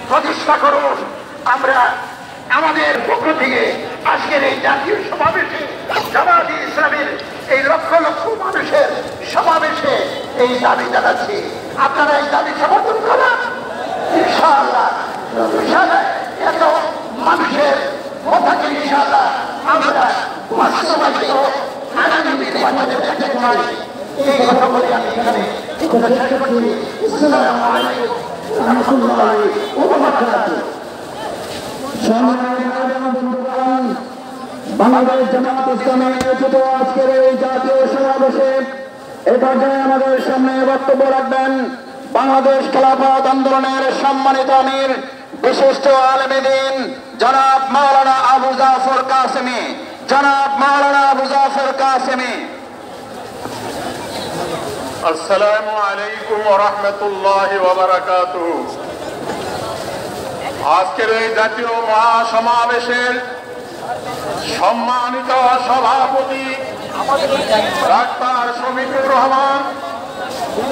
প্রতিষ্ঠা করুন। আমরা আমাদের পক্ষ থেকে আজকের এই জাতীয় সমাবেশে জামায়াতে ইসলামীর এই লক্ষ লক্ষ মানুষের সমাবেশে এই দাবি জানাচ্ছি, আপনারা এই দাবি সমর্থন করেন ইনশাআল্লাহ। এত মানুষের কথাকে ইনশাআল্লাহ আমরা বাস্তবায়িত আগামী নির্বাচনে দেখতে চাই। এই কথা বলে আমি এখানে শেষ করছি। আসসালামু আলাইকুম ওয়া রাহমাতুল্লাহি ওয়া বারাকাতুহু। বাংলাদেশ জামায়াত ইসলামী আয়োজিত আজকের এই জাতীয় সমাবেশে এ পর্যায়ে আমাদের সামনে বক্তব্য রাখবেন বাংলাদেশ খেলাফত আন্দোলনের সম্মানিত আমির বিশিষ্ট আলেমে দ্বীন জনাব মাওলানা আবু জাফর কাসেমী। জনাব মাওলানা আবু জাফর কাসেমী। আসসালামু আলাইকুম ওয়া রাহমাতুল্লাহি ওয়া বারাকাতুহু। আজকের এই জাতীয় মহাসমাবেশের সম্মানিত সভাপতি ডাক্তার শফিকুর রহমান,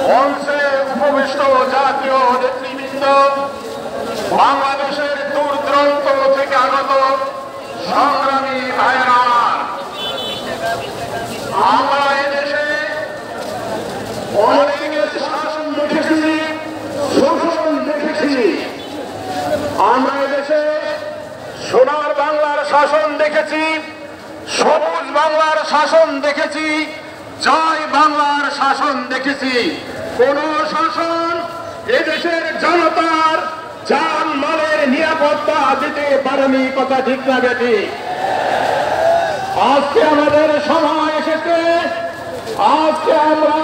মঞ্চে উপবিষ্ট জাতীয় নেতৃবৃন্দ, বাংলাদেশের দূর দূরান্ত থেকে আগত সংগ্রামী ভাইয়েরা, আমরা এদেশে অনেকের শাসন দেখেছি, শোষণ দেখেছি। আমরা এদেশে সোনার বাংলার শাসন দেখেছি, সবুজ বাংলার শাসন দেখেছি, জয় বাংলার শাসন দেখেছি। কোন শাসন এদেশের জনতার জান মালের নিরাপত্তা দিতে পারেনি, কথা ঠিক না বেটি? আজকে আমাদের সময় এসেছে, আজকে আমরা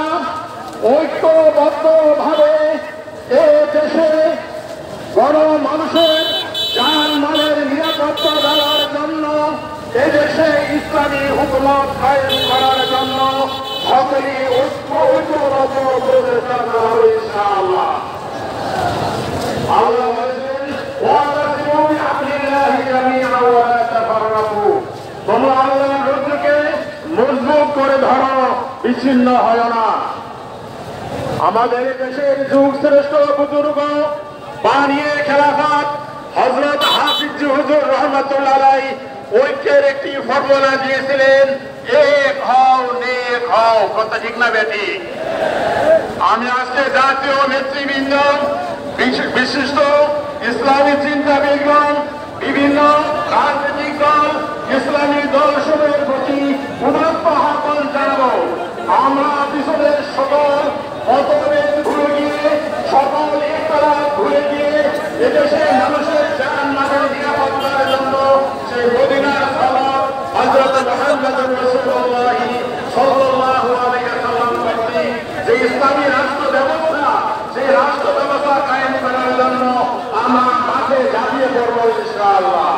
ঐক্যবদ্ধ ভাবে এ দেশে গণমানুষের জান মালের নিরাপত্তা দেওয়ার জন্য, এদেশে ইসলামী হুকুমত কায়েম করার জন্য সকলে ঐক্যবদ্ধ প্রচেষ্টা করা হবে ইনশাআল্লাহ। আল্লাহ বলেছেন, ওয়াতাসিমু বিহাবলিল্লাহি জামিআন ওয়া লা তাফাররাকু। তোমরা আল্লাহর রজ্জুকে মজবুত করে ধরো, বিচ্ছিন্ন হয় না। আমাদের দেশের যুগ শ্রেষ্ঠ বুজুর্গ বানিয়ে খেলাফত হযরত হাফিজ হুজুর রহমাতুল্লাহ আলাইহি ঐক্যের একটি ফর্মুলা দিয়েছিলেন, এক হও নেক হও, কথা ঠিক না বেটি? আমি আজকে জাতীয় নেতৃবৃন্দ, বিশিষ্ট ইসলামী চিন্তাবিদগণ, বিভিন্ন রাজনৈতিক দল, ইসলামী দলসমূহের প্রতি উদাত্ত আহ্বান জানাবো। আমরা পিছনের সকল মতভেদ ভুলে গিয়ে, সকল ইখতিলাফ ভুলে গিয়ে এদেশের মানুষের জান মালের নিরাপত্তার জন্য সেই মদিনার সালাত হযরত মুহাম্মদুর রাসূলুল্লাহ সাল্লাল্লাহু আলাইহি ওয়াসাল্লাম কর্তৃক যে ইসলামী রাষ্ট্র ব্যবস্থা, সেই রাষ্ট্র ব্যবস্থা কায়েম করার জন্য আমরা মাঠে ঝাঁপিয়ে পড়ব ইনশাআল্লাহ।